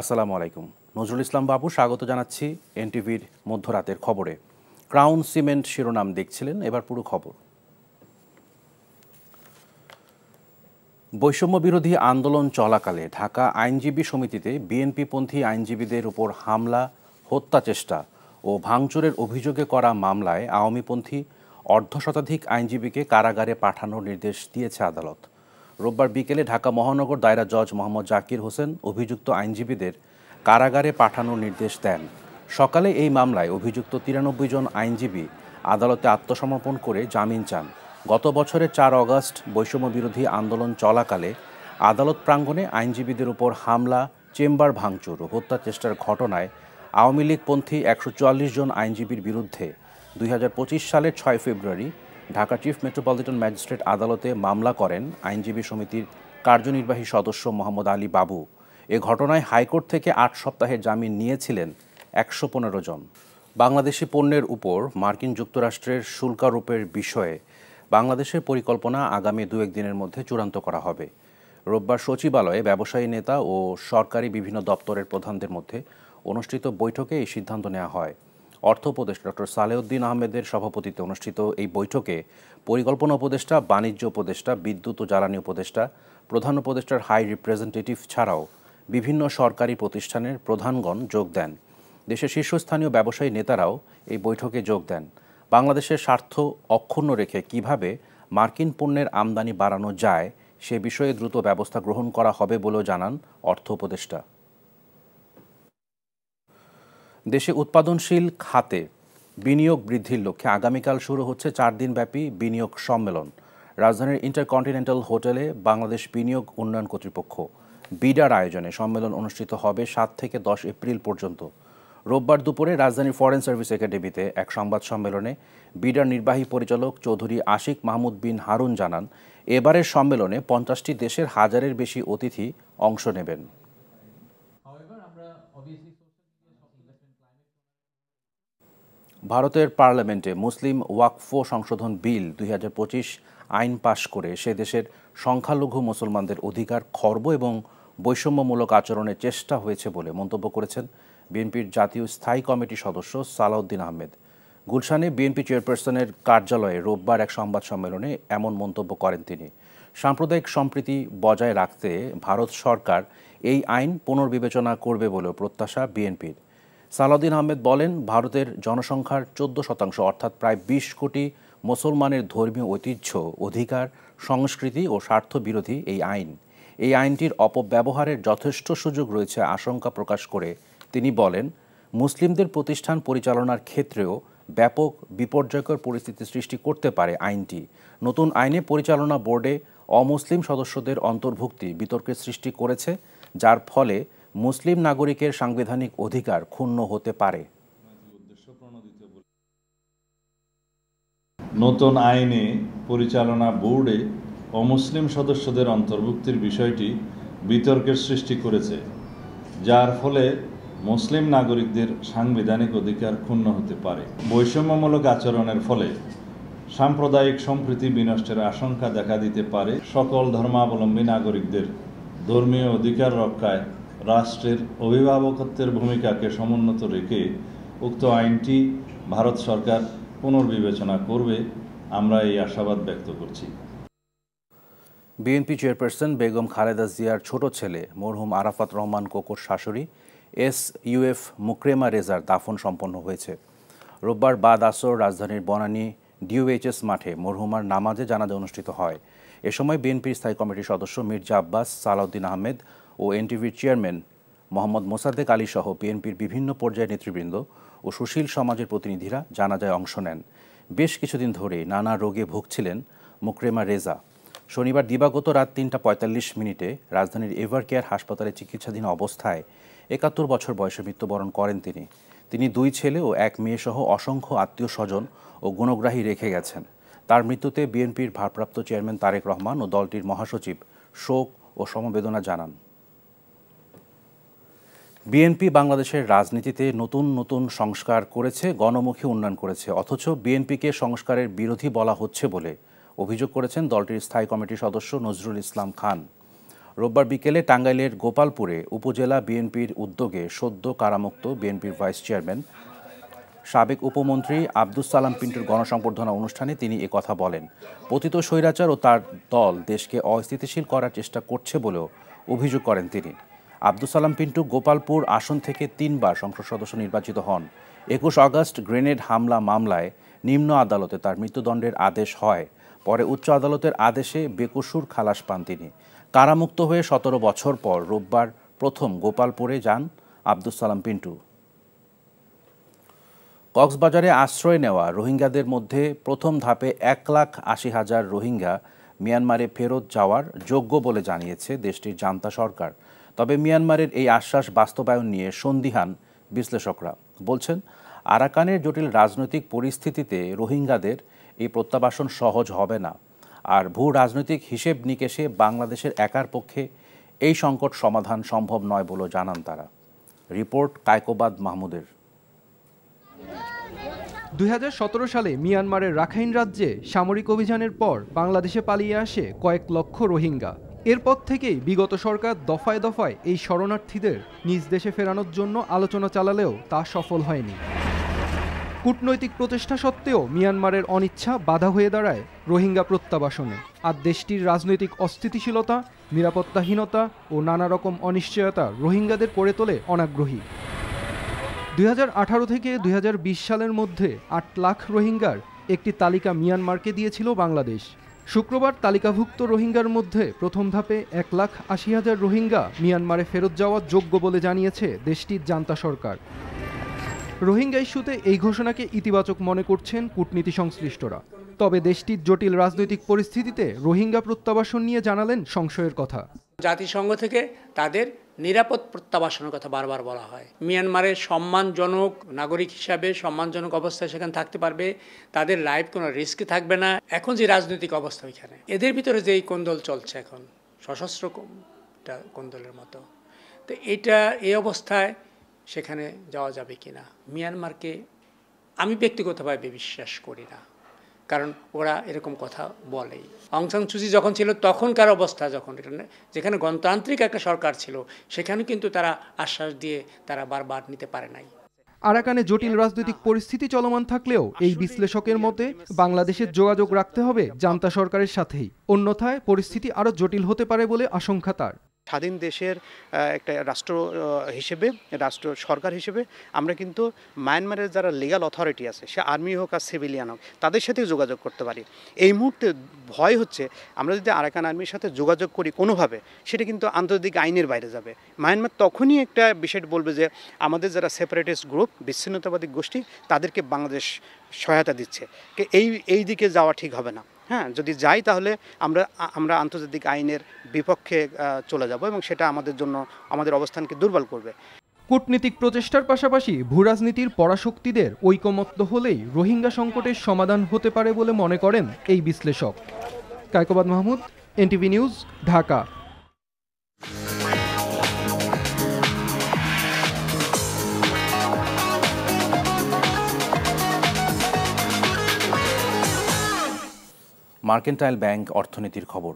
আসসালামু আলাইকুম। নজরুল ইসলাম বাবু স্বাগত জানাচ্ছি এনটিভির মধ্যরাতের খবরে। ক্রাউন সিমেন্ট শিরোনাম দেখছিলেন, এবার পুরো খবর। বৈষম্য বিরোধী আন্দোলন চলাকালে ঢাকা আইনজীবী সমিতিতে বিএনপিপন্থী আইনজীবীদের উপর হামলা, হত্যা চেষ্টা ও ভাঙচুরের অভিযোগে করা মামলায় আওয়ামীপন্থী অর্ধশতাধিক আইনজীবীকে কারাগারে পাঠানোর নির্দেশ দিয়েছে আদালত। রোববার বিকেলে ঢাকা মহানগর দায়রা জজ মোহাম্মদ জাকির হোসেন অভিযুক্ত আইনজীবীদের কারাগারে পাঠানোর নির্দেশ দেন। সকালে এই মামলায় অভিযুক্ত 93 জন আইনজীবী আদালতে আত্মসমর্পণ করে জামিন চান। গত বছরের 4 অগস্ট বৈষম্য বিরোধী আন্দোলন চলাকালে আদালত প্রাঙ্গণে আইনজীবীদের উপর হামলা, চেম্বার ভাঙচুর ও হত্যা চেষ্টার ঘটনায় আওয়ামী লীগপন্থী 144 জন আইনজীবীর বিরুদ্ধে 2025 সালের 6 ফেব্রুয়ারি ঢাকা চিফ মেট্রোপলিটন ম্যাজিস্ট্রেট আদালতে মামলা করেন আইনজীবী সমিতির কার্যনির্বাহী সদস্য মোহাম্মদ আলী বাবু। এ ঘটনায় হাইকোর্ট থেকে 8 সপ্তাহের জামিন নিয়েছিলেন 115 জন। বাংলাদেশি পণ্যের উপর মার্কিন যুক্তরাষ্ট্রের শুল্কারোপের বিষয়ে বাংলাদেশের পরিকল্পনা আগামী 2-1 দিনের মধ্যে চূড়ান্ত করা হবে। রোববার সচিবালয়ে ব্যবসায়ী নেতা ও সরকারি বিভিন্ন দপ্তরের প্রধানদের মধ্যে অনুষ্ঠিত বৈঠকে এই সিদ্ধান্ত নেওয়া হয়। অর্থ উপদেষ্টা ডক্টর সালেউদ্দিন আহমেদের সভাপতিত্বে অনুষ্ঠিত এই বৈঠকে পরিকল্পনা উপদেষ্টা, বাণিজ্য উপদেষ্টা, বিদ্যুৎ ও জ্বালানি উপদেষ্টা, প্রধান উপদেষ্টার হাই রিপ্রেজেন্টেটিভ ছাড়াও বিভিন্ন সরকারি প্রতিষ্ঠানের প্রধানগণ যোগ দেন। দেশের শীর্ষস্থানীয় ব্যবসায়ী নেতারাও এই বৈঠকে যোগ দেন। বাংলাদেশের স্বার্থ অক্ষুণ্ণ রেখে কিভাবে মার্কিন পণ্যের আমদানি বাড়ানো যায় সে বিষয়ে দ্রুত ব্যবস্থা গ্রহণ করা হবে বলেও জানান অর্থ উপদেষ্টা। দেশে উৎপাদনশীল খাতে বিনিয়োগ বৃদ্ধির লক্ষ্যে আগামীকাল শুরু হচ্ছে 4 দিনব্যাপী বিনিয়োগ সম্মেলন। রাজধানীর ইন্টারকন্টিনেন্টাল হোটেলে বাংলাদেশ বিনিয়োগ উন্নয়ন কর্তৃপক্ষ বিডার আয়োজনে সম্মেলন অনুষ্ঠিত হবে 7 থেকে 10 এপ্রিল পর্যন্ত। রোববার দুপুরে রাজধানীর ফরেন সার্ভিস একাডেমিতে এক সংবাদ সম্মেলনে বিডার নির্বাহী পরিচালক চৌধুরী আশিক মাহমুদ বিন হারুন জানান, এবারের সম্মেলনে 50টি দেশের হাজারের বেশি অতিথি অংশ নেবেন। ভারতের পার্লামেন্টে মুসলিম ওয়াকফ সংশোধন বিল 2025 আইন পাশ করে সে দেশের সংখ্যালঘু মুসলমানদের অধিকার খর্ব এবং বৈষম্যমূলক আচরণের চেষ্টা হয়েছে বলে মন্তব্য করেছেন বিএনপির জাতীয় স্থায়ী কমিটির সদস্য সালাউদ্দিন আহমেদ। গুলশানে বিএনপি চেয়ারপারসনের কার্যালয়ে রোববার এক সংবাদ সম্মেলনে এমন মন্তব্য করেন তিনি। সাম্প্রদায়িক সম্প্রীতি বজায় রাখতে ভারত সরকার এই আইন পুনর্বিবেচনা করবে বলেও প্রত্যাশা বিএনপির। সালাউদ্দিন আহমেদ বলেন, ভারতের জনসংখ্যার 14% অর্থাৎ প্রায় 20 কোটি মুসলমানের ধর্মীয় ঐতিহ্য, অধিকার, সংস্কৃতি ও স্বার্থ বিরোধী এই আইনটির অপব্যবহারের যথেষ্ট সুযোগ রয়েছে আশঙ্কা প্রকাশ করে তিনি বলেন, মুসলিমদের প্রতিষ্ঠান পরিচালনার ক্ষেত্রেও ব্যাপক বিপর্যয়কর পরিস্থিতি সৃষ্টি করতে পারে আইনটি। নতুন আইনে পরিচালনা বোর্ডে অমুসলিম সদস্যদের অন্তর্ভুক্তি বিতর্কের সৃষ্টি করেছে, যার ফলে মুসলিম নাগরিকের সাংবিধানিক অধিকার ক্ষুণ্ণ হতে পারে। নতুন আইনে পরিচালনা বোর্ডে অমুসলিম সদস্যদের অন্তর্ভুক্তির বিষয়টি বিতর্কের সৃষ্টি করেছে, যার ফলে মুসলিম নাগরিকদের সাংবিধানিক অধিকার ক্ষুণ্ণ হতে পারে। বৈষম্যমূলক আচরণের ফলে সাম্প্রদায়িক সম্প্রীতি বিনষ্টের আশঙ্কা দেখা দিতে পারে। সকল ধর্মাবলম্বী নাগরিকদের ধর্মীয় অধিকার রক্ষায় রাষ্ট্রের অভিভাবকত্বের ভূমিকাকে সমুন্নত রেখে উক্ত আইনটি ভারত সরকার পুনর্বিবেচনা করবে, আমরা এই আশাবাদ ব্যক্ত করছি। বিএনপি চেয়ারপারসন বেগম খালেদা জিয়ার ছোট ছেলে মরহুম আরাফাত রহমান কোকোর শাশুড়ি SUF মুকরেমা রেজার দাফন সম্পন্ন হয়েছে। রোববার বাদ আসর রাজধানীর বনানী DOHS মাঠে মরহুমার নামাজে জানাজা অনুষ্ঠিত হয়। এ সময় বিএনপির স্থায়ী কমিটির সদস্য মির্জা আব্বাস, সালাউদ্দিন আহমেদ ও এনটিভির চেয়ারম্যান মোহাম্মদ মোসাদ্দেক আলী সহ বিএনপির বিভিন্ন পর্যায়ের নেতৃবৃন্দ ও সুশীল সমাজের প্রতিনিধিরা জানাজায় অংশ নেন। বেশ কিছুদিন ধরে নানা রোগে ভুগছিলেন মুকরেমা রেজা। শনিবার দিবাগত রাত 3:45 রাজধানীর এভার কেয়ার হাসপাতালে চিকিৎসাধীন অবস্থায় 71 বছর বয়সে মৃত্যুবরণ করেন তিনি 2 ছেলে ও 1 মেয়ে সহ অসংখ্য আত্মীয় স্বজন ও গুণগ্রাহী রেখে গেছেন। তার মৃত্যুতে বিএনপির ভারপ্রাপ্ত চেয়ারম্যান তারেক রহমান ও দলটির মহাসচিব শোক ও সমবেদনা জানান। বিএনপি বাংলাদেশের রাজনীতিতে নতুন সংস্কার করেছে, গণমুখী উন্নয়ন করেছে, অথচ বিএনপিকে সংস্কারের বিরোধী বলা হচ্ছে বলে অভিযোগ করেছেন দলটির স্থায়ী কমিটির সদস্য নজরুল ইসলাম খান। রোববার বিকেলে টাঙ্গাইলের গোপালপুরে উপজেলা বিএনপির উদ্যোগে সদ্য কারামুক্ত বিএনপির ভাইস চেয়ারম্যান সাবেক উপমন্ত্রী আব্দুস সালাম পিন্টুর গণসংবর্ধনা অনুষ্ঠানে তিনি একথা বলেন। পতিত স্বৈরাচার ও তার দল দেশকে অস্থিতিশীল করার চেষ্টা করছে বলেও অভিযোগ করেন তিনি। আব্দুস সালাম পিন্টু গোপালপুর আসন থেকে 3 বার সংসদ সদস্য নির্বাচিত হন। 21 আগস্ট গ্রেনেড হামলা মামলায় নিম্ন আদালতে তার মৃত্যুদণ্ডের আদেশ হয়। পরে উচ্চ আদালতের আদেশে বেকসুর খালাস পান তিনি। কারামুক্ত হয়ে 17 বছর পর রোববার প্রথম গোপালপুরে যান আব্দুস সালাম পিন্টু। কক্সবাজারে আশ্রয় নেওয়া রোহিঙ্গাদের মধ্যে প্রথম ধাপে 1,80,000 রোহিঙ্গা মিয়ানমারে ফেরত যাওয়ার যোগ্য বলে জানিয়েছে দেশটির জান্তা সরকার। তবে মিয়ানমারের এই আশ্বাস বাস্তবায়ন নিয়ে সন্দিহান বিশ্লেষকরা। বলছেন, আরাকানের জটিল রাজনৈতিক পরিস্থিতিতে রোহিঙ্গাদের এই প্রত্যাবাসন সহজ হবে না। আর ভূ রাজনৈতিক হিসেব নিকেশে বাংলাদেশের একার পক্ষে এই সংকট সমাধান সম্ভব নয় বলে জানান তারা। রিপোর্ট কায়কোবাদ মাহমুদের। 2017 সালে মিয়ানমারের রাখাইন রাজ্যে সামরিক অভিযানের পর বাংলাদেশে পালিয়ে আসে কয়েক লক্ষ রোহিঙ্গা। এরপর থেকেই বিগত সরকার দফায় দফায় এই শরণার্থীদের নিজ দেশে ফেরানোর জন্য আলোচনা চালালেও তা সফল হয়নি। কূটনৈতিক প্রচেষ্টা সত্ত্বেও মিয়ানমারের অনিচ্ছা বাধা হয়ে দাঁড়ায় রোহিঙ্গা প্রত্যাবাসনে। আর দেশটির রাজনৈতিক অস্থিতিশীলতা, নিরাপত্তাহীনতা ও নানা রকম অনিশ্চয়তা রোহিঙ্গাদের করে তোলে অনাগ্রহী। 2018 থেকে 2020 সালের মধ্যে 8 লাখ রোহিঙ্গার একটি তালিকা মিয়ানমারকে দিয়েছিল বাংলাদেশ। শুক্রবার তালিকাভুক্ত রোহিঙ্গার মধ্যে প্রথম ধাপে 1,80,000 রোহিঙ্গা মিয়ানমারে ফেরত যাওয়ার যোগ্য বলে জানিয়েছে দেশটির জান্তা সরকার। রোহিঙ্গা ইস্যুতে এই ঘোষণাকে ইতিবাচক মনে করছেন কূটনীতি সংশ্লিষ্টরা। তবে দেশটির জটিল রাজনৈতিক পরিস্থিতিতে রোহিঙ্গা প্রত্যাবাসন নিয়ে জানালেন সংশয়ের কথা। জাতিসংঘ থেকে তাদের নিরাপদ প্রত্যাবাসনের কথা বারবার বলা হয়। মিয়ানমারের সম্মানজনক নাগরিক হিসাবে সম্মানজনক অবস্থায় সেখানে থাকতে পারবে, তাদের লাইফ কোনো রিস্কে থাকবে না। এখন যে রাজনৈতিক অবস্থা ওইখানে, এদের ভিতরে যে কোন্দল চলছে এখন সশস্ত্র কোন্দলের মতো, তো এই অবস্থায় সেখানে যাওয়া যাবে কিনা মিয়ানমারকে আমি ব্যক্তিগতভাবে বিশ্বাস করি না, কারণ ওরা এরকম কথা বলেই। অং সান সু চি যখন ছিল তখনকার অবস্থা, যখন যেখানে গণতান্ত্রিক একটা সরকার ছিল সেখানে কিন্তু তারা আশ্বাস দিয়ে তারা বারবার নিতে পারে নাই। আরাকানে জটিল রাজনৈতিক পরিস্থিতি চলমান থাকলেও এই বিশ্লেষকের মতে বাংলাদেশের যোগাযোগ রাখতে হবে জান্তা সরকারের সাথেই, অন্যথায় পরিস্থিতি আরও জটিল হতে পারে বলে আশঙ্কা তার। স্বাধীন দেশের একটা রাষ্ট্র সরকার হিসেবে আমরা কিন্তু মায়ানমারের যারা লিগ্যাল অথরিটি আছে, সে আর্মি হোক আর সিভিলিয়ান হোক, তাদের সাথেও যোগাযোগ করতে পারি। এই মুহূর্তে ভয় হচ্ছে আমরা যদি আরাকান আর্মির সাথে যোগাযোগ করি কোনোভাবে, সেটা কিন্তু আন্তর্জাতিক আইনের বাইরে যাবে। মায়ানমার তখনই একটা বিষয়টা বলবে যে আমাদের যারা সেপারেটিস্ট গ্রুপ, বিচ্ছিন্নতাবাদী গোষ্ঠী, তাদেরকে বাংলাদেশ সহায়তা দিচ্ছে। এই দিকে যাওয়া ঠিক হবে না। হ্যাঁ, যদি যাই তাহলে আমরা আন্তর্জাতিক আইনের বিপক্ষে চলে যাব এবং সেটা আমাদের জন্য আমাদের অবস্থানকে দুর্বল করবে। কূটনীতিক প্রচেষ্টার পাশাপাশি ভূরাজনীতির পরাশক্তিদের ঐকমত্য হলেই রোহিঙ্গা সংকটের সমাধান হতে পারে বলে মনে করেন এই বিশ্লেষক। Kaikobad Mahmud, NTV news, Dhaka. Mercantile Bank অর্থনীতির খবর।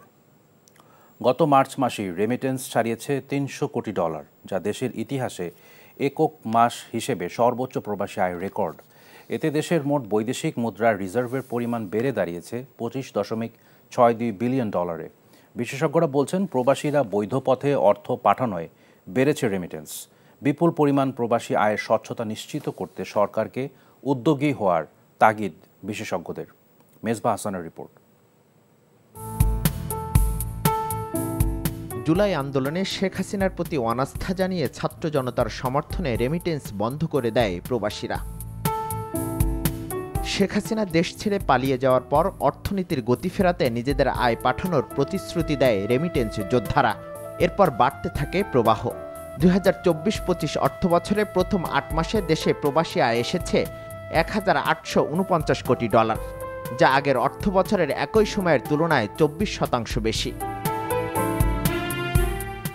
গত মার্চ মাসে রেমিটেন্স ছাড়িয়েছে $300 কোটি, যা দেশের ইতিহাসে একক মাস হিসেবে সর্বোচ্চ প্রবাসী আয়ের রেকর্ড। এতে দেশের মোট বৈদেশিক মুদ্রার রিজার্ভের পরিমাণ বেড়ে দাঁড়িয়েছে $25.62 বিলিয়ন। বিশেষজ্ঞরা বলছেন, প্রবাসীরা বৈধ পথে অর্থ পাঠানোয় বেড়েছে রেমিটেন্স। বিপুল পরিমাণ প্রবাসী আয়ের স্বচ্ছতা নিশ্চিত করতে সরকারকে উদ্যোগী হওয়ার তাগিদ বিশেষজ্ঞদের। মেজবা হাসানের রিপোর্ট। জুলাই আন্দোলনে শেখ হাসিনার প্রতি অনাস্থা জানিয়ে ছাত্র জনতার সমর্থনে রেমিটেন্স বন্ধ করে দেয় প্রবাসীরা। শেখ হাসিনা দেশ ছেড়ে পালিয়ে যাওয়ার পর অর্থনীতির গতি ফেরাতে নিজেদের আয় পাঠানোর প্রতিশ্রুতি দেয় রেমিটেন্স যোদ্ধারা। এরপর বাড়তে থাকে প্রবাহ। 2024-25 অর্থবছরে প্রথম 8 মাসে দেশে প্রবাসী আয় এসেছে $1,849 কোটি, যা আগের অর্থবছরের একই সময়ের তুলনায় 24% বেশি।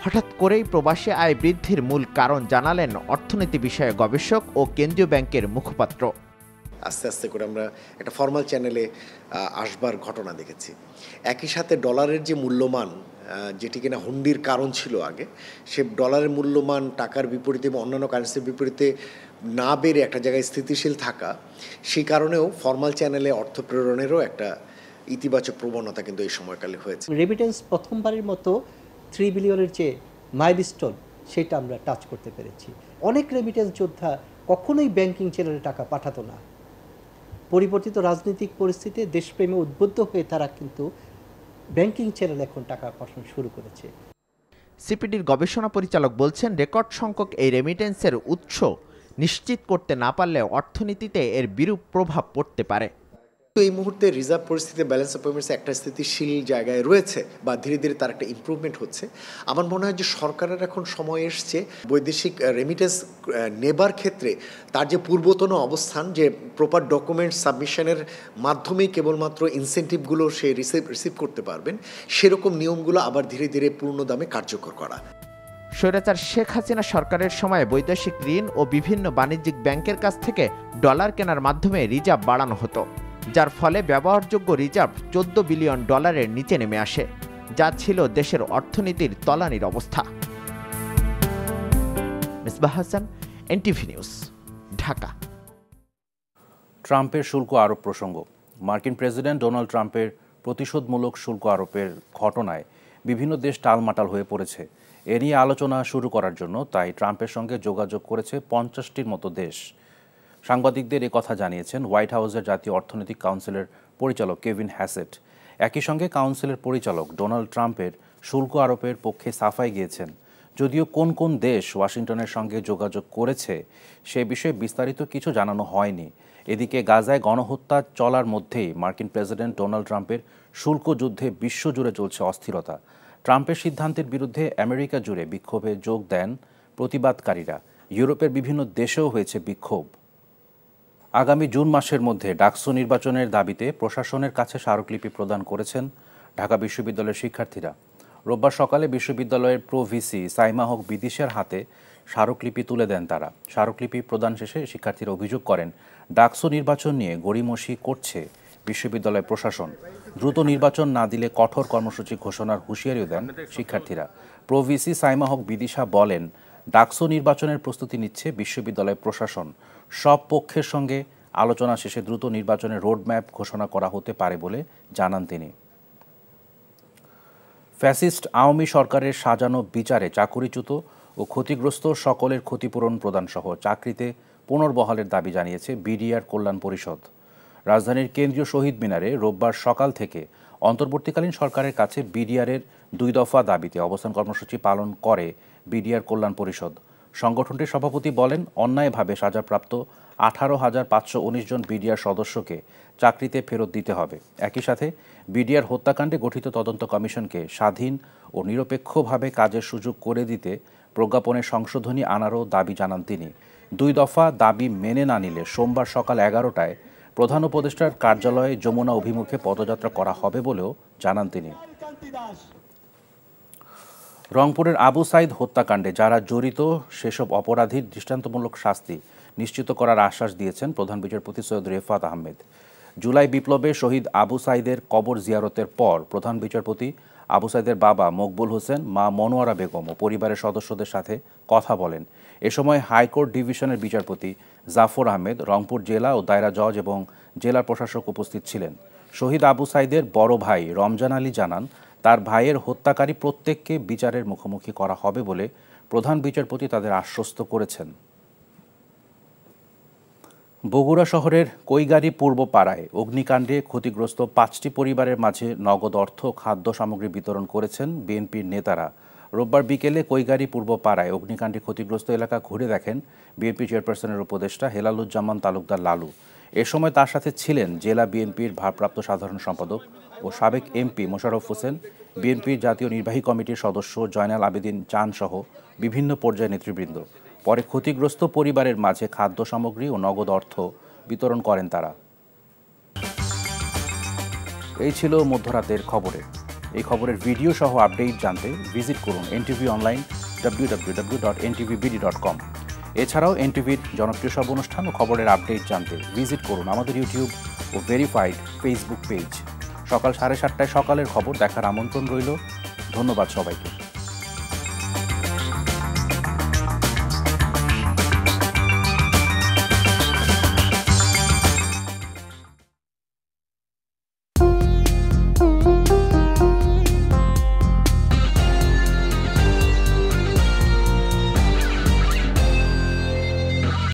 হঠাৎ করেই প্রবাসী আয় বৃদ্ধির মূল কারণ জানালেন অর্থনীতি বিষয়ে গবেষক ও কেন্দ্রীয় ব্যাংকের মুখপাত্র। আস্তে আস্তে করে আমরা একটা ফর্মাল চ্যানেলে আসবার ঘটনা দেখেছি। একই সাথে ডলারের যে মূল্যমান, যেটি কিনা হুন্ডির কারণ ছিল আগে, সে ডলারের মূল্যমান টাকার বিপরীতে এবং অন্যান্য কারেন্সির বিপরীতে না বেড়ে একটা জায়গায় স্থিতিশীল থাকা, সেই কারণেও ফর্মাল চ্যানেলে অর্থ প্রেরণেরও একটা ইতিবাচক প্রবণতা কিন্তু এই সময়কালে হয়েছে। রেমিটেন্স প্রথমবারের মতো 3 বিলিয়নের যে মাইলস্টোন সেটা আমরা টাচ করতে পেরেছি। অনেক রেমিটেন্স যোদ্ধা কখনোই ব্যাংকিং চ্যানেলে টাকা পাঠাতো না। পরিবর্তিত রাজনৈতিক পরিস্থিতিতে দেশপ্রেমে উদ্বুদ্ধ হয়ে তারা কিন্তু ব্যাংকিং চ্যানেলে এখন টাকা পাঠানো শুরু করেছে। সিপিডির গবেষণা পরিচালক বলছেন, রেকর্ড সংখ্যক এই রেমিটেন্সের উৎস নিশ্চিত করতে না পারলে অর্থনীতিতে এর বিরূপ প্রভাব পড়তে পারে। এই মুহূর্তে রিজার্ভ পরিস্থিতি, ব্যালেন্স অফ পেমেন্টস একটা স্থিতিশীল জায়গায় রয়েছে বা ধীরে ধীরে তার একটা ইমপ্রুভমেন্ট হচ্ছে। আমার মনে হয় যে সরকারের এখন সময় এসছে বৈদেশিক রেমিটেন্স নেবার ক্ষেত্রে তার যে পূর্বতন অবস্থান, যে প্রপার ডকুমেন্ট সাবমিশনের মাধ্যমেই কেবলমাত্র ইনসেন্টিভগুলো সে রিসিভ করতে পারবেন, সেরকম নিয়মগুলো আবার ধীরে ধীরে পূর্ণ দামে কার্যকর করা। স্বৈরাচার শেখ হাসিনা সরকারের সময় বৈদেশিক ঋণ ও বিভিন্ন বাণিজ্যিক ব্যাংকের কাছ থেকে ডলার কেনার মাধ্যমে রিজার্ভ বাড়ানো হতো, যার ফলে ব্যবহারযোগ্য রিজার্ভ 14 বিলিয়ন ডলারের নিচে নেমে আসে, যা ছিল দেশের অর্থনীতির তলানির অবস্থা। Misbah Hasan, NTV news, Dhaka. ট্রাম্পের শুল্ক আরোপ প্রসঙ্গ। মার্কিন প্রেসিডেন্ট ডোনাল্ড ট্রাম্পের প্রতিশোধমূলক শুল্ক আরোপের ঘটনায় বিভিন্ন দেশ টালমাটাল হয়ে পড়েছে। এ নিয়ে আলোচনা শুরু করার জন্য তাই ট্রাম্পের সঙ্গে যোগাযোগ করেছে 50টির মতো দেশ। সাংবাদিকদের কথা জানিয়েছেন হোয়াইট হাউসের জাতীয় অর্থনৈতিক কাউন্সিলের পরিচালক কেভিন হ্যাসেট। একই সঙ্গে কাউন্সিলের পরিচালক ডোনাল্ড ট্রাম্পের শুল্ক আরোপের পক্ষে সাফাই গিয়েছেন। যদিও কোন কোন দেশ ওয়াশিংটনের সঙ্গে যোগাযোগ করেছে সে বিষয়ে বিস্তারিত কিছু জানানো হয়নি। এদিকে গাজায় গণহত্যা চলার মধ্যেই মার্কিন প্রেসিডেন্ট ডোনাল্ড ট্রাম্পের শুল্ক যুদ্ধে বিশ্বজুড়ে চলছে অস্থিরতা। ট্রাম্পের সিদ্ধান্তের বিরুদ্ধে আমেরিকা জুড়ে বিক্ষোভে যোগ দেন প্রতিবাদকারীরা। ইউরোপের বিভিন্ন দেশেও হয়েছে বিক্ষোভ। আগামী জুন মাসের মধ্যে ডাকসু নির্বাচনের দাবিতে প্রশাসনের কাছে স্মারকলিপি প্রদান করেছেন ঢাকা বিশ্ববিদ্যালয়ের শিক্ষার্থীরা। রোববার সকালে বিশ্ববিদ্যালয়ের প্রো ভিসি সাইমা হক বিদিশার হাতে স্মারকলিপি তুলে দেন তারা। স্মারকলিপি প্রদান শেষে শিক্ষার্থীরা অভিযোগ করেন, ডাকসু নির্বাচন নিয়ে গড়িমসি করছে বিশ্ববিদ্যালয় প্রশাসন। দ্রুত নির্বাচন না দিলে কঠোর কর্মসূচি ঘোষণার হুঁশিয়ারিও দেন শিক্ষার্থীরা। প্রো ভিসি সাইমা হক বিদিশা বলেন, ডাকসু নির্বাচনের প্রস্তুতি নিচ্ছে বিশ্ববিদ্যালয় প্রশাসন। সব পক্ষের সঙ্গে আলোচনা শেষে দ্রুত নির্বাচনের রোডম্যাপ ঘোষণা করা হতে পারে বলে জানান তিনি। ফ্যাসিস্ট আওয়ামী সরকারের সাজানো বিচারে চাকুরিচ্যুত ও ক্ষতিগ্রস্ত সকলের ক্ষতিপূরণ প্রদানসহ চাকরিতে পুনর্বহালের দাবি জানিয়েছে বিডিআর কল্যাণ পরিষদ। রাজধানীর কেন্দ্রীয় শহীদ মিনারে রোববার সকাল থেকে অন্তর্বর্তীকালীন সরকারের কাছে বিডিআরের 2 দফা দাবিতে অবস্থান কর্মসূচি পালন করে বিডিআর কল্যাণ পরিষদ। সংগঠনটির সভাপতি বলেন, অন্যায়ভাবে সাজাপ্রাপ্ত 18,519 জন বিডিআর সদস্যকে চাকরিতে ফেরত দিতে হবে। একই সাথে বিডিআর হত্যাকাণ্ডে গঠিত তদন্ত কমিশনকে স্বাধীন ও নিরপেক্ষভাবে কাজের সুযোগ করে দিতে প্রজ্ঞাপনে সংশোধনী আনারও দাবি জানান তিনি। 2 দফা দাবি মেনে না নিলে সোমবার সকাল 11টায় প্রধান উপদেষ্টার কার্যালয়ে যমুনা অভিমুখে পদযাত্রা করা হবে বলেও জানান তিনি। রংপুরের আবু সাইদ হত্যাকাণ্ডে যারা জড়িত সেসব অপরাধীর দৃষ্টান্তমূলক শাস্তি নিশ্চিত করার আশ্বাস দিয়েছেন প্রধান বিচারপতি সৈয়দ রেফাত আহমেদ। জুলাই বিপ্লবে শহীদ আবু সাইদের কবর জিয়ারতের পর প্রধান বিচারপতি আবু সাইদের বাবা মকবুল হোসেন, মা মনোয়ারা বেগম ও পরিবারের সদস্যদের সাথে কথা বলেন। এ সময় হাইকোর্ট ডিভিশনের বিচারপতি জাফর আহমেদ, রংপুর জেলা ও দায়রা জজ এবং জেলা প্রশাসক উপস্থিত ছিলেন। শহীদ আবু সাইদের বড় ভাই রমজান আলী জানান, তার ভাইয়ের হত্যাকারী প্রত্যেককে বিচারের মুখোমুখি করা হবে বলে প্রধান বিচারপতি তাদের আশ্বস্ত করেছেন। বগুড়া শহরের কৈগারী পূর্ব পাড়ায় অগ্নিকাণ্ডে ক্ষতিগ্রস্ত 5টি পরিবারের মাঝে নগদ অর্থ খাদ্য সামগ্রী বিতরণ করেছেন বিএনপির নেতারা। রোববার বিকেলে কৈগারী পূর্ব পাড়ায় অগ্নিকাণ্ডে ক্ষতিগ্রস্ত এলাকা ঘুরে দেখেন বিএনপি চেয়ারপারসনের উপদেষ্টা হেলালুজ্জামান তালুকদার লালু। এ সময় তার সাথে ছিলেন জেলা বিএনপির ভারপ্রাপ্ত সাধারণ সম্পাদক ও সাবেক এমপি মোশাররফ হোসেন, বিএনপির জাতীয় নির্বাহী কমিটির সদস্য জয়নাল আবেদিন চান সহ বিভিন্ন পর্যায়ের নেতৃবৃন্দ। পরে ক্ষতিগ্রস্ত পরিবারের মাঝে খাদ্য সামগ্রী ও নগদ অর্থ বিতরণ করেন তারা। এই ছিল মধ্যরাতের খবরে। এই খবরের ভিডিও সহ আপডেট জানতে ভিজিট করুন NTV অনলাইন www.ntvbd.com। এছাড়াও এনটিভির জনপ্রিয় সব অনুষ্ঠান ও খবরের আপডেট জানতে ভিজিট করুন আমাদের ইউটিউব ও ভেরিফাইড ফেসবুক পেজ। সকাল 7:30টায় সকালের খবর দেখার আমন্ত্রণ রইল। ধন্যবাদ সবাইকে।